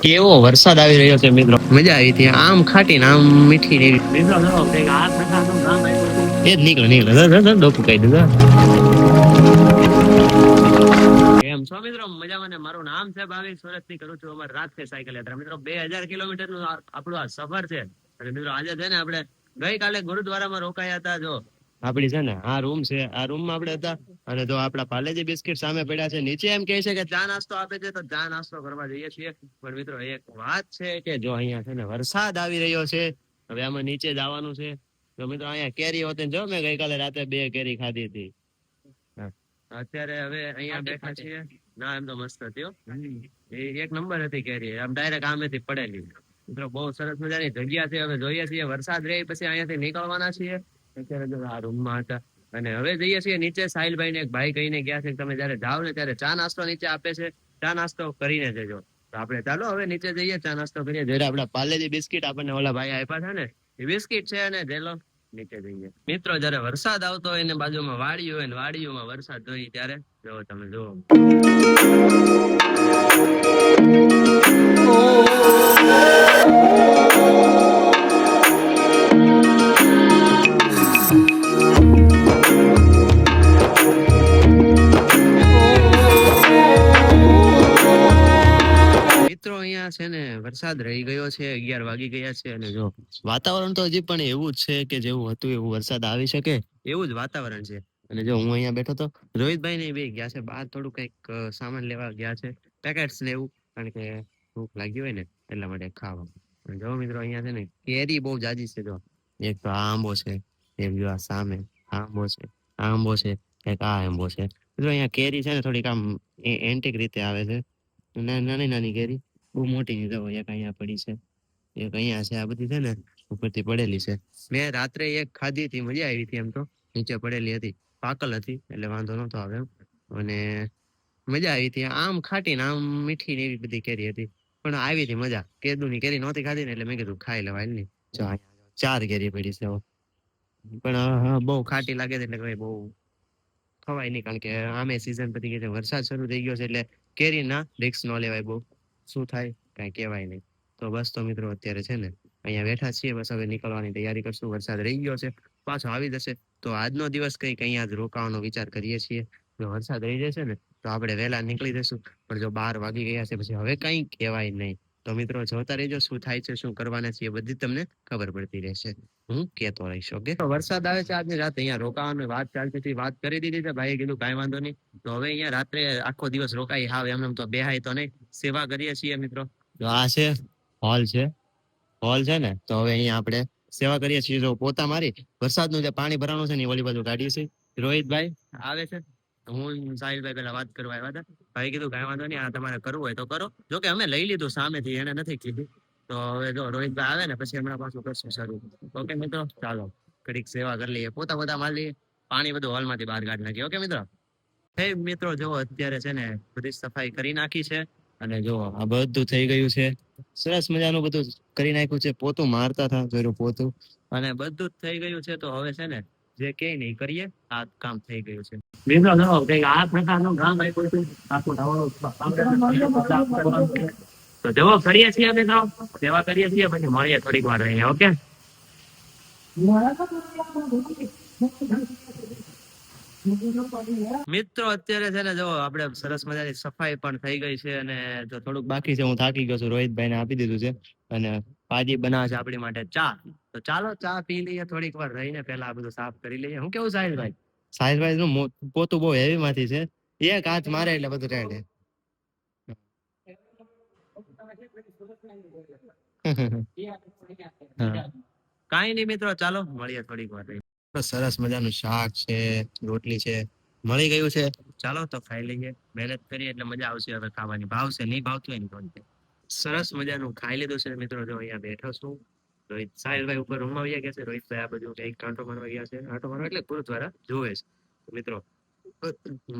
કેવો વરસાદ આવી રહ્યો છે મિત્રો, મજા આવી હતી. આમ ખાટી ને આમ મીઠી ને એવી. મિત્રો જો કંઈક આ પ્રકારનું ગામ આવ્યું હતું. એ જ નીકળે ડોકું કહી દીધું. કેમ છો મિત્રો? મજામાં ને? મારું નામ છે ભાવિક સુરત થી કરું છું અમારે રાત સાયકલ યાત્રા. મિત્રો 2000 કિલોમીટર નું આપણું આ સફર છે. અને મિત્રો આજે છે ને આપણે ગઈકાલે ગુરુદ્વારામાં રોકાયા હતા. જો આપડી છે ને આ રૂમ છે, આ રૂમ માં આપણે હતા. અને જો આપડા પાલેજી બિસ્કિટ સામે પડ્યા છે. નીચે એમ કહે છે કે ચા નાસ્તો આપે છે, તો ચા નાસ્તો કરવા જઈએ છીએ. પણ મિત્રો એક વાત છે કે જો અહીંયા છે ને વરસાદ આવી રહ્યો છે. હવે આમાં નીચે જવાનું છે. તો મિત્રો અહીંયા કેરી હોતી, જો મેં ગઈકાલે રાતે 2 કેરી ખાધી હતી. અત્યારે હવે અહીંયા બેઠા છીએ. ના એમ તો મસ્ત હતી હો. એક નંબર હતી કેરી, આમ ડાયરેક્ટ આમેથી પડેલી. મિત્રો બહુ સરસ મજાની જગ્યા છે. હવે જોઈએ છીએ વરસાદ રહે પછી અહીંયાથી નીકળવાના છીએ. અત્યારે જો આ રૂમમાં હતા. અને હવે જઈએ છીએ નીચે. સાહિલભાઈ ને એક ભાઈ કહીને ગયા છે કે તમે જયારે જાઓ ને ત્યારે ચા નાસ્તો નીચે આપે છે, ચા નાસ્તો કરીને જજો. તો આપણે ચાલો હવે નીચે જઈએ, ચા નાસ્તો કરીએ. જયારે આપડા પાર્લેજી બિસ્કિટ આપણને ઓલા ભાઈ આપ્યા છે ને, એ બિસ્કિટ છે. અને જેલો નીચે જઈએ. મિત્રો જયારે વરસાદ આવતો હોય ને બાજુમાં વાડીઓ હોય ને વાડીઓમાં વરસાદ જોઈએ ત્યારે જો તમે જુઓ. મિત્રો અહીંયા છે ને વરસાદ રહી ગયો છે, 11 વાગી ગયા છે. અને જો વાતાવરણ તો હજી પણ એવું જ છે કે જેવું હતું એવું વરસાદ આવી શકે એવું જ વાતાવરણ છે. અને જો હું અહીંયા બેઠો તો રોહિતભાઈ ને બે ગયા છે બહાર, થોડું કઈક સામાન લેવા ગયા છે, પેકેટ્સ ને એવું. કારણ કે ભૂખ લાગી હોય ને એટલા માટે ખાવા. જો મિત્રો અહીંયા છે ને કેરી બહુ જાજી છે. જો એક તો આ આંબો છે, એક જો આ સામે આંબો છે, આંબો છે, એક આ આંબો છે. જો અહીંયા કેરી છે ને થોડીક આમ એન્ટિક રીતે આવે છે. નાની નાની કેરી, બહુ મોટી નહીં. જો એક અહીંયા પડી છે, એક અહીંયા છે. આ બધી છે ને ઉપરથી પડેલી છે. મેં રાત્રે એક ખાધી હતી, મજા આવી હતી. એમ તો નીચે પડેલી હતી, પાકલ હતી એટલે વાંધો નતો આવે. અને મજા આવી હતી. આમ ખાટી ને આમ મીઠી ને એવી બધી કેરી હતી. પણ આવી હતી મજા. કેદુ ની કેરી નહોતી ખાધી ને એટલે મેં કીધું ખાઈ લેવાય ને. 4 કેરી પડી છે. પણ બહુ ખાટી લાગે છે એટલે કઈ બહુ ખવાય નહીં. કારણ કે આમે સીઝન પતી ગઈ છે, વરસાદ શરૂ થઈ ગયો છે. એટલે કેરી ના રિસ્ક ન લેવાય બહુ. શું થાય કઈ કહેવાય નહીં. તો બસ તો મિત્રો અત્યારે છે ને અહીંયા બેઠા છીએ. બસ હવે નીકળવાની તૈયારી કરશું. વરસાદ રહી ગયો છે, પાછો આવી જશે. તો આજનો દિવસ કઈક અહીંયા જ રોકાવાનો વિચાર કરીએ છીએ. જો વરસાદ રહી જશે ને તો આપણે વહેલા નીકળી જશું. પણ જો 12 વાગી ગયા છે પછી હવે કઈ કહેવાય નહીં. તો મિત્રો જોતા રહેજો શું થાય છે, શું કરવાના છે, એ બધી તમને ખબર પડતી રહેશે. હું કેતો રહીશ. ઓકે, તો વરસાદ આવે છે આજની રાત અહીંયા રોકાવાની વાત ચાલતી હતી, વાત કરી દીધી છે. ભાઈએ કીધું કાંઈ વાંધો નહીં. તો હવે અહીંયા રાત્રે આખો દિવસ રોકાઈ. હાવ એમને તો બેહાય તો નહીં, સેવા કરીએ છીએ મિત્રો. તો આ છે હોલ છે, હોલ છે ને. તો હવે અહીંયા આપણે સેવા કરીએ છીએ. જો પોતા મારી વરસાદનું જે પાણી ભરાણું છે ને એ ઓલી બાજુ કાઢીએ છીએ. રોહિતભાઈ આવે છે, હું સાહિલભાઈ પેલા વાત કરવા આવ્યા હતા. ભાઈ કીધું કાંઈ વાંધો નહીં, આ તમારે કરવું હોય તો કરો. જો કે અમે લઈ લીધું સામેથી, એને નથી કીધું. તો હવે જો રોહિતભાઈ આવે ને પછી હમણાં પાછું કરશું શરૂ. ઓકે મિત્રો, ચાલો ઘડીક સેવા કરી લઈએ, પોતા પોતા મારી લઈએ, પાણી બધું હોલમાંથી બહાર કાઢી નાખીએ. ઓકે મિત્રો. હે મિત્રો જો અત્યારે છે ને બધી સફાઈ કરી નાખી છે. અને જો આ બધું થઈ ગયું છે, સરસ મજાનું બધું કરી નાખ્યું છે. પોતું મારતા હતા જોયું પોતું, અને બધું જ થઈ ગયું છે. તો હવે છે ને જે કે નહીં કરીએ, આ કામ થઈ ગયું છે. મિત્રો જો કંઈક આ પ્રકારનું કામ આપ્યું છે. આખું નવું તો જવો કરીએ છીએ મિત્રો, સેવા કરીએ છીએ, પછી મળીએ થોડીક વાર રહીને. ઓકે મિત્રો અત્યારે છે ને જો આપણે સરસ મજાની સફાઈ પણ થઈ ગઈ છે. અને જો થોડુંક બાકી છે, હું થાકી ગયો છું. રોહિતભાઈ ને આપી દીધું છે. અને પાજી બનાવે છે આપણી માટે ચા. તો ચાલો ચા પી લઈએ, થોડીક વાર રહીને પેલા આ બધું સાફ કરી લઈએ. હું કેવું સાહિલભાઈ? સાહિલભાઈ નું પોતું બહુ હેવી માંથી છે, એક હાથ મારે એટલે બધું રેડે. કઈ નઈ મિત્રો, ચાલો મળીએ થોડીક વાર રહીને. સરસ મજાનું શાક છે, રોટલી છે, મળી ગયું છે. ચાલો તો ખાઈ લઈએ. મહેનત કરીએ એટલે મજા આવશે. હવે ખાવાની ભાવશે, નહીં ભાવતું હોય ને સરસ મજાનું ખાઈ લીધું છે મિત્રો. જો અહીંયા બેઠો છું. રોહિત સાહિલભાઈ ઉપર રૂમમાં આવ્યા ગયા છે. રોહિતભાઈ આ બધું કઈક કાંટો મારવા ગયા છે. આંટો મારવા એટલે ગુરુદ્વારા જોવે છે મિત્રો.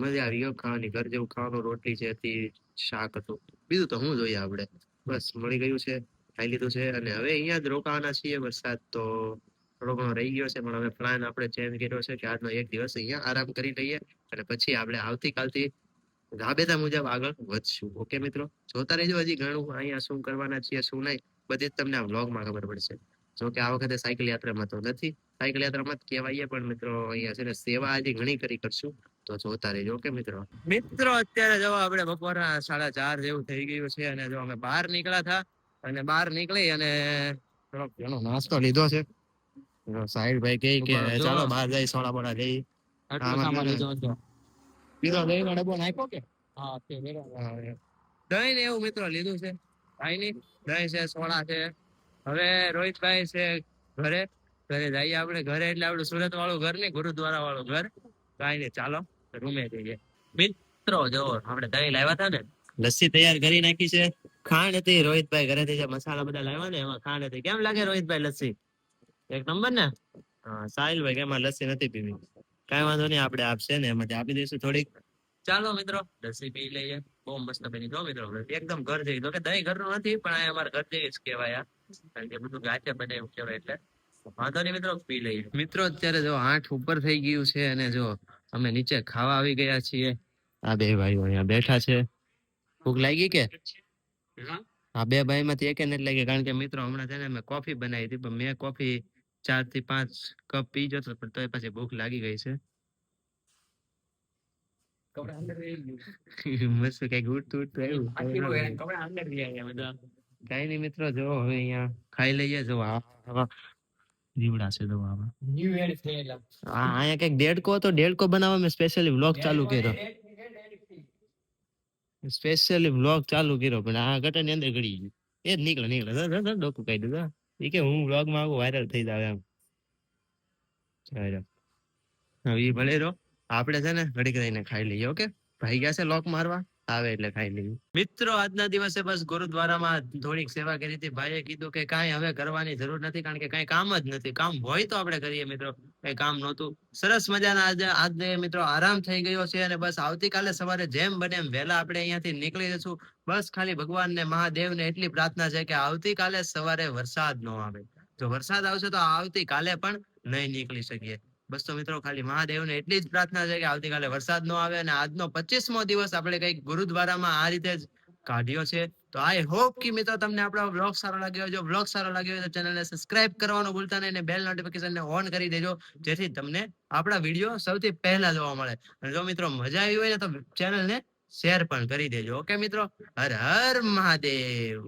મજા આવી ગયો ખાવાની, ઘર જેવું ખાવાનું. રોટલી છે હતી, શાક હતું, બીજું તો શું જોઈએ આપણે. બસ મળી ગયું છે, ખાઈ લીધું છે. અને હવે અહીંયા જ રોકાવાના છીએ. વરસાદ તો થોડો ઘણો રહી ગયો છે, પણ હવે પ્લાન આપણે ચેન્જ કર્યો છે કે આજનો એક દિવસ અહીંયા આરામ કરી લઈએ. અને પછી આપણે આવતીકાલથી રાબેતા મુજબ આગળ વધશું. ઓકે મિત્રો, જોતા રહેજો. હજી ઘણું અહીંયા શું કરવાના છીએ શું નહીં બધી જ તમને આ વ્લોગમાં ખબર પડશે. જો કે આ વખતે સાયકલ યાત્રામાં તો નથી, સાયકલ યાત્રામાં જ કહેવાય, પણ મિત્રો અહીંયા છે ને સેવા હજી ઘણી કરી કરશું, તો જોતા રહેજો. ઓકે મિત્રો. મિત્રો અત્યારે જો આપણે બપોરના 4:30 જેવું થઈ ગયું છે અને જો અમે બહાર નીકળ્યા હતા અને બહાર નીકળી અને થોડોક ઘણો નાસ્તો લીધો છે. સાહિલભાઈ કહે કે ચાલો બહાર જઈ સોડા બોડા જઈ. પીરો દહીં નો ડબ્બો નાખ્યો કે દહીં ને એવું મિત્રો લીધું છે. કાઈ નહીં, દહીં છે, સોડા છે. હવે રોહિતભાઈ છે ઘરે, ઘરે જઈએ આપણે. ઘરે એટલે આપણું સુરત વાળું ઘર નહીં, ગુરુદ્વારા વાળું ઘર. કાઈ નહીં, ચાલો રૂમે જઈએ. મિત્રો જો આપણે દહીં લાવ્યા હતા ને, લસ્સી તૈયાર કરી નાખી છે. ખાંડ હતી રોહિતભાઈ ઘરેથી જે મસાલા બધા લાવ્યા ને એમાં ખાંડ હતી. કેમ લાગે રોહિતભાઈ લસ્સી? એક નંબર ને. હા સાહિલભાઈ કે એમાં લસ્સી નથી પીવી. કાંઈ વાંધો નહીં, આપણે આપશે ને એમાંથી આપી દઈશું થોડીક. ચાલો મિત્રો લસ્સી પી લઈએ. બહુ મસ્ત બની જો મિત્રો, એકદમ ઘર જેવી. તો કે દહીં ઘરનું નથી પણ આ અમારા ઘર જેવી જ કહેવાય, કારણ કે બધું ગાચે બને એવું કહેવાય. એટલે વાંધો નહીં મિત્રો, પી લઈએ. મિત્રો અત્યારે જો 8 ઉપર થઈ ગયું છે અને જો અમે નીચે ખાવા આવી ગયા છીએ. આ બે ભાઈઓ અહીંયા બેઠા છે. ભૂખ લાગી કે? આ બે ભાઈ માંથી એક નથી લાગી, કારણ કે મિત્રો હમણાં છે ને મેં કોફી બનાવી હતી, પણ મેં કોફી 4 થી 5 કપ પી જતો, પણ તોય પછી ભૂખ લાગી ગઈ છે. મસ્ત કઈક ઉઠતું ઉઠતું આવ્યું. કઈ નઈ મિત્રો, જો હવે અહીંયા ખાઈ લઈએ. જો આવા જીવડા છે. જો આવા અહીંયા કઈક દેડકો હતો, દેડકો બનાવવા મેં સ્પેશિયલી વ્લોગ ચાલુ કર્યો. પણ આ ગટર ની અંદર ગળી ગયું. એ જ નીકળે ડોકું કહી દીધું. એ કે હું વ્લોગ માં આવું વાયરલ થઈ જાવ એમ. હવે ઈ ભલે રહો, આપણે છે ને ઘડીક રહીને ખાઈ લઈએ. ઓકે, ભાઈ ગયા છે લોક મારવા, આવે એટલે ખાઈ લઈએ. મિત્રો આજના દિવસે બસ ગુરુદ્વારામાં થોડીક સેવા કરી હતી. ભાઈએ કીધું કે કાંઈ હવે કરવાની જરૂર નથી, કારણ કે કાંઈ કામ જ નથી. કામ હોય તો આપણે કરીએ મિત્રો, કઈ કામ નહોતું. સરસ મજાના આજે મિત્રો આરામ થઈ ગયો છે અને બસ આવતીકાલે સવારે જેમ બને એમ વહેલા આપણે અહીંયાથી નીકળી જશું. બસ ખાલી ભગવાન ને મહાદેવ ને એટલી પ્રાર્થના છે કે આવતીકાલે સવારે વરસાદ ન આવે. જો વરસાદ આવશે તો આવતીકાલે પણ નહીં નીકળી શકીએ. બસ તો મિત્રો ખાલી મહાદેવને એટલી જ પ્રાર્થના છે કે આવતીકાલે વરસાદ ન આવે અને આજનો 25મો દિવસ આપણે કઈક ગુરુદ્વારામાં આ રીતે જ કાઢ્યો છે. તો આઈ હોપ કે મિત્રો તમને આપણો વ્લોગ સારો લાગ્યો. જો વ્લોગ સારો લાગ્યો હોય તો ચેનલને સબસ્ક્રાઇબ કરવાનું ભૂલતા નહીં અને બેલ નોટિફિકેશનને ઓન કરી દેજો, જેથી તમને આપણા વિડીયો સૌથી પહેલા જોવા મળે. અને જો મિત્રો મજા આવી હોય ને તો ચેનલને શેર પણ કરી દેજો. ઓકે મિત્રો, હર હર મહાદેવ.